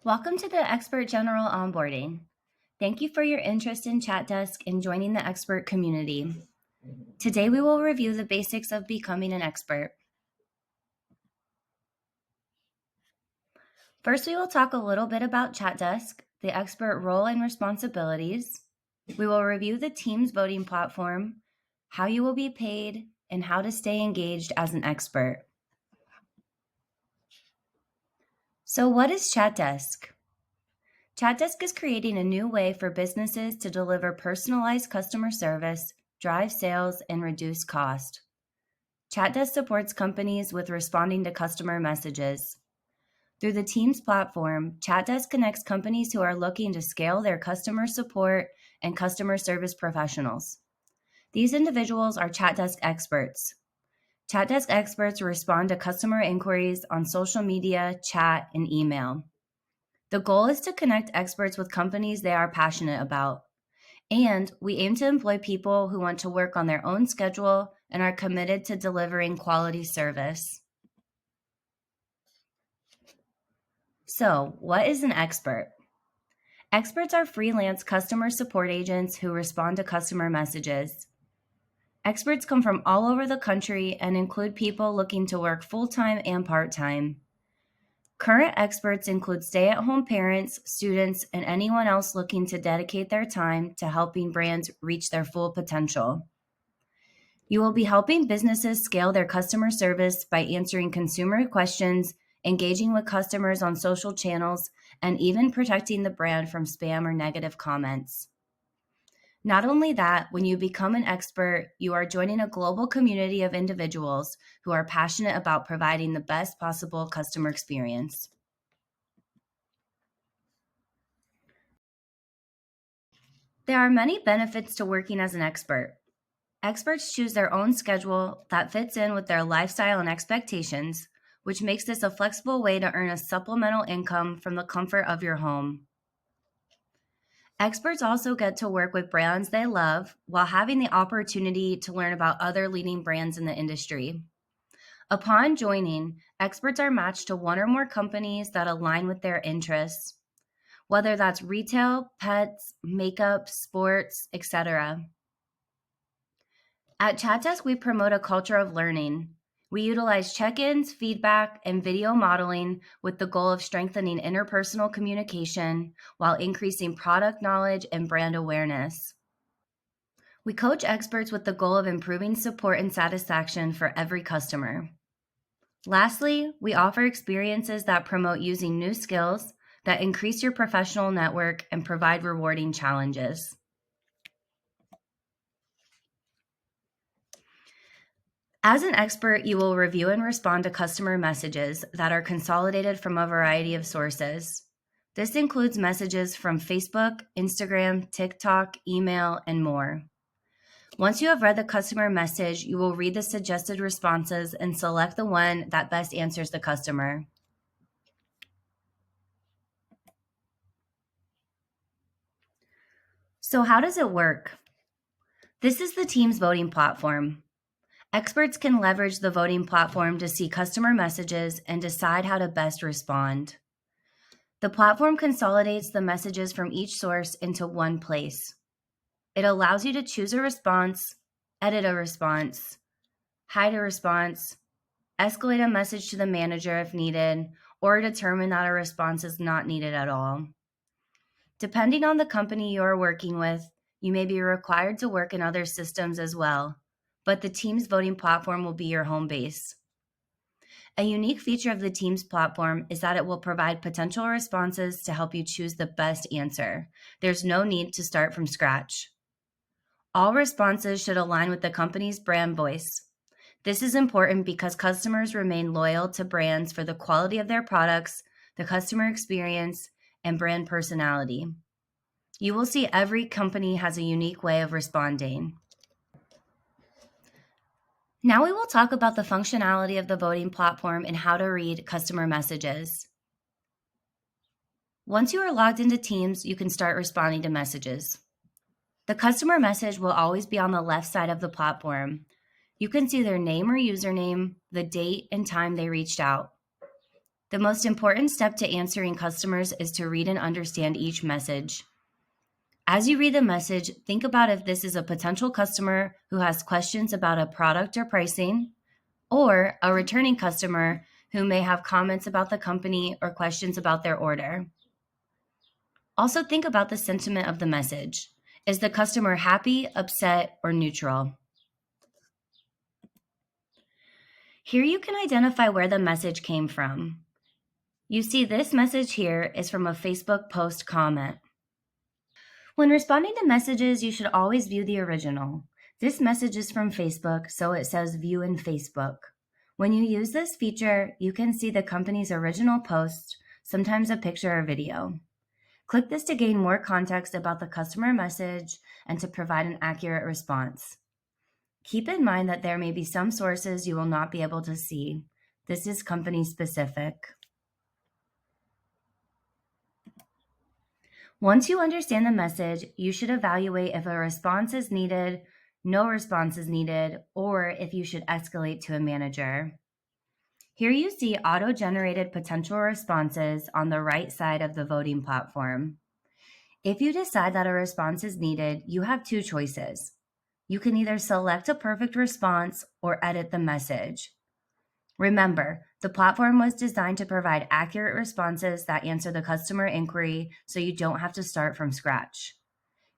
Welcome to the Expert General Onboarding. Thank you for your interest in Chatdesk and joining the expert community. Today we will review the basics of becoming an expert. First, we will talk a little bit about Chatdesk, the expert role and responsibilities. We will review the team's voting platform, how you will be paid, and how to stay engaged as an expert. So what is Chatdesk? Chatdesk is creating a new way for businesses to deliver personalized customer service, drive sales, and reduce cost. Chatdesk supports companies with responding to customer messages. Through the Teams platform, Chatdesk connects companies who are looking to scale their customer support and customer service professionals. These individuals are Chatdesk experts. Chatdesk experts respond to customer inquiries on social media, chat, and email. The goal is to connect experts with companies they are passionate about. And we aim to employ people who want to work on their own schedule and are committed to delivering quality service. So, what is an expert? Experts are freelance customer support agents who respond to customer messages. Experts come from all over the country and include people looking to work full-time and part-time. Current experts include stay-at-home parents, students, and anyone else looking to dedicate their time to helping brands reach their full potential. You will be helping businesses scale their customer service by answering consumer questions, engaging with customers on social channels, and even protecting the brand from spam or negative comments. Not only that, when you become an expert, you are joining a global community of individuals who are passionate about providing the best possible customer experience. There are many benefits to working as an expert. Experts choose their own schedule that fits in with their lifestyle and expectations, which makes this a flexible way to earn a supplemental income from the comfort of your home. Experts also get to work with brands they love while having the opportunity to learn about other leading brands in the industry. Upon joining, experts are matched to one or more companies that align with their interests, whether that's retail, pets, makeup, sports, etc. At Chatdesk, we promote a culture of learning. We utilize check-ins, feedback, and video modeling with the goal of strengthening interpersonal communication while increasing product knowledge and brand awareness. We coach experts with the goal of improving support and satisfaction for every customer. Lastly, we offer experiences that promote using new skills that increase your professional network and provide rewarding challenges. As an expert, you will review and respond to customer messages that are consolidated from a variety of sources. This includes messages from Facebook, Instagram, TikTok, email, and more. Once you have read the customer message, you will read the suggested responses and select the one that best answers the customer. So how does it work? This is the Teams voting platform. Experts can leverage the voting platform to see customer messages and decide how to best respond. The platform consolidates the messages from each source into one place. It allows you to choose a response, edit a response, hide a response, escalate a message to the manager if needed, or determine that a response is not needed at all. Depending on the company you are working with, you may be required to work in other systems as well, but the Teams voting platform will be your home base. A unique feature of the Teams platform is that it will provide potential responses to help you choose the best answer. There's no need to start from scratch. All responses should align with the company's brand voice. This is important because customers remain loyal to brands for the quality of their products, the customer experience, and brand personality. You will see every company has a unique way of responding. Now we will talk about the functionality of the voting platform and how to read customer messages. Once you are logged into Teams, you can start responding to messages. The customer message will always be on the left side of the platform. You can see their name or username, the date and time they reached out. The most important step to answering customers is to read and understand each message. As you read the message, think about if this is a potential customer who has questions about a product or pricing, or a returning customer who may have comments about the company or questions about their order. Also, think about the sentiment of the message. Is the customer happy, upset, or neutral? Here you can identify where the message came from. You see, this message here is from a Facebook post comment. When responding to messages, you should always view the original. This message is from Facebook, so it says View in Facebook. When you use this feature, you can see the company's original post, sometimes a picture or video. Click this to gain more context about the customer message and to provide an accurate response. Keep in mind that there may be some sources you will not be able to see. This is company specific. Once you understand the message, you should evaluate if a response is needed, no response is needed, or if you should escalate to a manager. Here you see auto-generated potential responses on the right side of the voting platform. If you decide that a response is needed, you have two choices. You can either select a perfect response or edit the message. Remember, the platform was designed to provide accurate responses that answer the customer inquiry so you don't have to start from scratch.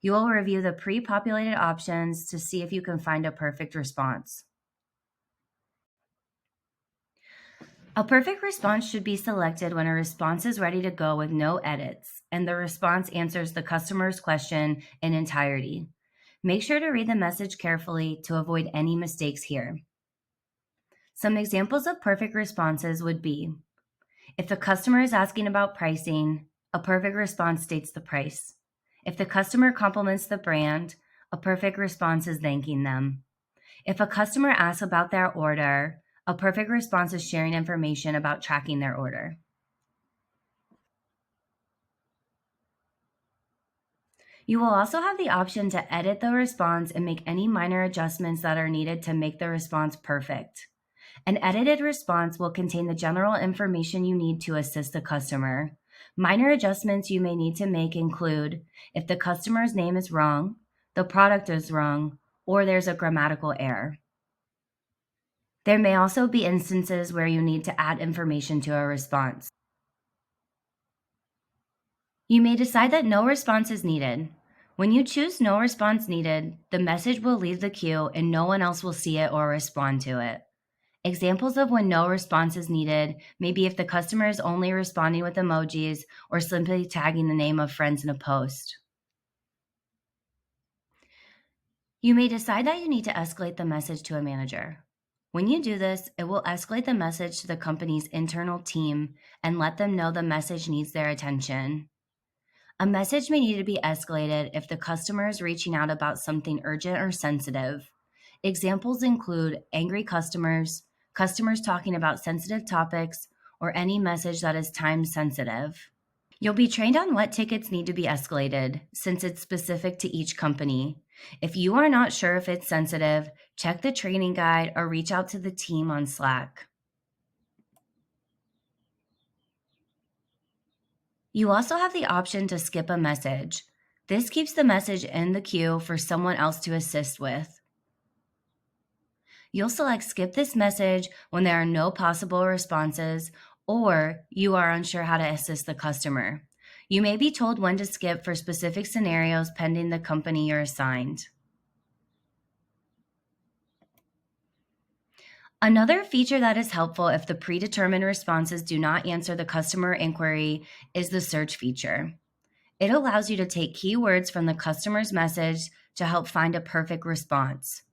You will review the pre-populated options to see if you can find a perfect response. A perfect response should be selected when a response is ready to go with no edits, and the response answers the customer's question in entirety. Make sure to read the message carefully to avoid any mistakes here. Some examples of perfect responses would be, if the customer is asking about pricing, a perfect response states the price. If the customer compliments the brand, a perfect response is thanking them. If a customer asks about their order, a perfect response is sharing information about tracking their order. You will also have the option to edit the response and make any minor adjustments that are needed to make the response perfect. An edited response will contain the general information you need to assist the customer. Minor adjustments you may need to make include if the customer's name is wrong, the product is wrong, or there's a grammatical error. There may also be instances where you need to add information to a response. You may decide that no response is needed. When you choose no response needed, the message will leave the queue and no one else will see it or respond to it. Examples of when no response is needed may be if the customer is only responding with emojis or simply tagging the name of friends in a post. You may decide that you need to escalate the message to a manager. When you do this, it will escalate the message to the company's internal team and let them know the message needs their attention. A message may need to be escalated if the customer is reaching out about something urgent or sensitive. Examples include angry customers, customers talking about sensitive topics, or any message that is time sensitive. You'll be trained on what tickets need to be escalated, since it's specific to each company. If you are not sure if it's sensitive, check the training guide or reach out to the team on Slack. You also have the option to skip a message. This keeps the message in the queue for someone else to assist with. You'll select skip this message when there are no possible responses or you are unsure how to assist the customer. You may be told when to skip for specific scenarios pending the company you're assigned. Another feature that is helpful if the predetermined responses do not answer the customer inquiry is the search feature. It allows you to take keywords from the customer's message to help find a perfect response.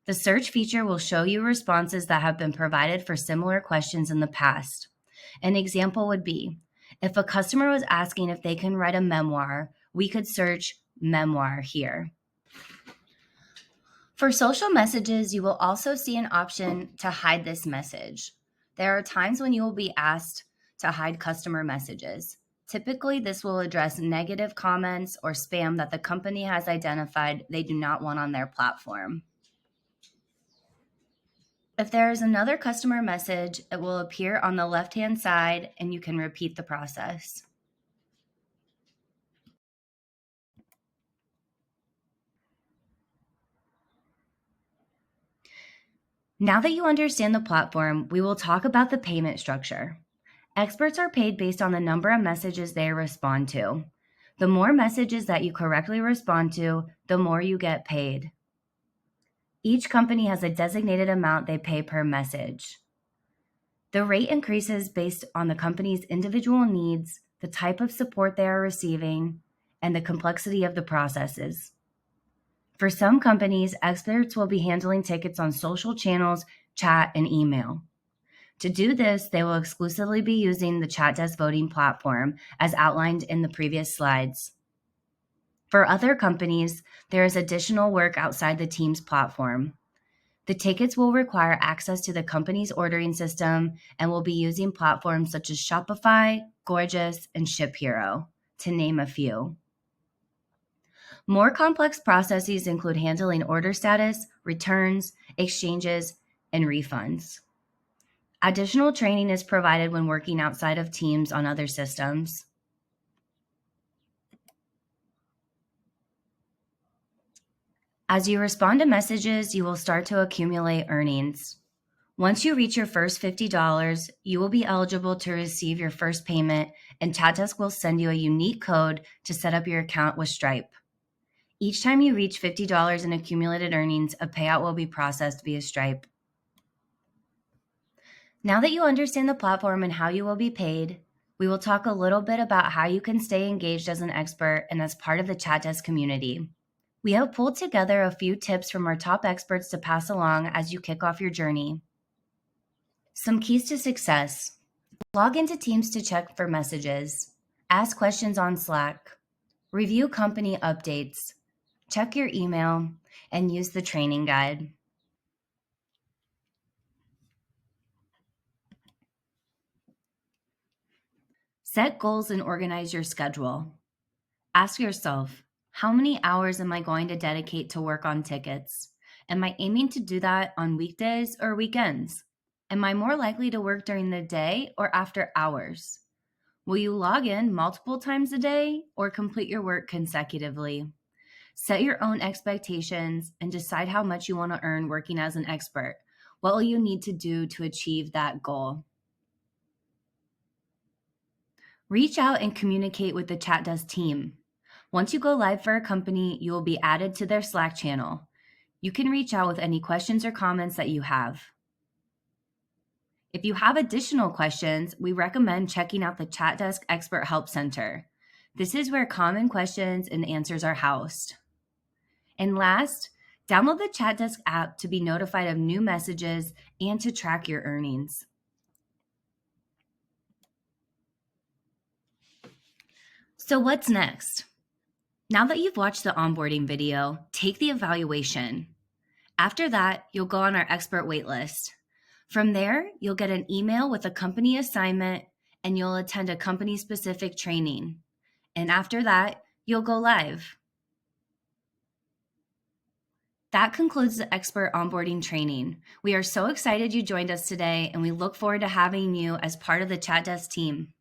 The search feature will show you responses that have been provided for similar questions in the past. An example would be, if a customer was asking if they can write a memoir, we could search memoir here. For social messages, you will also see an option to hide this message. There are times when you will be asked to hide customer messages. Typically, this will address negative comments or spam that the company has identified they do not want on their platform. If there is another customer message, it will appear on the left-hand side and you can repeat the process. Now that you understand the platform, we will talk about the payment structure. Experts are paid based on the number of messages they respond to. The more messages that you correctly respond to, the more you get paid. Each company has a designated amount they pay per message. The rate increases based on the company's individual needs, the type of support they are receiving, and the complexity of the processes. For some companies, experts will be handling tickets on social channels, chat, and email. To do this, they will exclusively be using the Chatdesk voting platform as outlined in the previous slides. For other companies, there is additional work outside the Teams platform. The tickets will require access to the company's ordering system and will be using platforms such as Shopify, Gorgeous, and ShipHero, to name a few. More complex processes include handling order status, returns, exchanges, and refunds. Additional training is provided when working outside of Teams on other systems. As you respond to messages, you will start to accumulate earnings. Once you reach your first $50, you will be eligible to receive your first payment, and Chatdesk will send you a unique code to set up your account with Stripe. Each time you reach $50 in accumulated earnings, a payout will be processed via Stripe. Now that you understand the platform and how you will be paid, we will talk a little bit about how you can stay engaged as an expert and as part of the Chatdesk community. We have pulled together a few tips from our top experts to pass along as you kick off your journey. Some keys to success. Log into Teams to check for messages. Ask questions on Slack. Review company updates. Check your email and use the training guide. Set goals and organize your schedule. Ask yourself, how many hours am I going to dedicate to work on tickets? Am I aiming to do that on weekdays or weekends? Am I more likely to work during the day or after hours? Will you log in multiple times a day or complete your work consecutively? Set your own expectations and decide how much you want to earn working as an expert. What will you need to do to achieve that goal? Reach out and communicate with the Chatdesk team. Once you go live for a company, you will be added to their Slack channel. You can reach out with any questions or comments that you have. If you have additional questions, we recommend checking out the Chatdesk Expert Help Center. This is where common questions and answers are housed. And last, download the Chatdesk app to be notified of new messages and to track your earnings. So what's next? Now that you've watched the onboarding video, take the evaluation. After that, you'll go on our expert waitlist. From there, you'll get an email with a company assignment and you'll attend a company-specific training. And after that, you'll go live. That concludes the expert onboarding training. We are so excited you joined us today, and we look forward to having you as part of the Chatdesk team.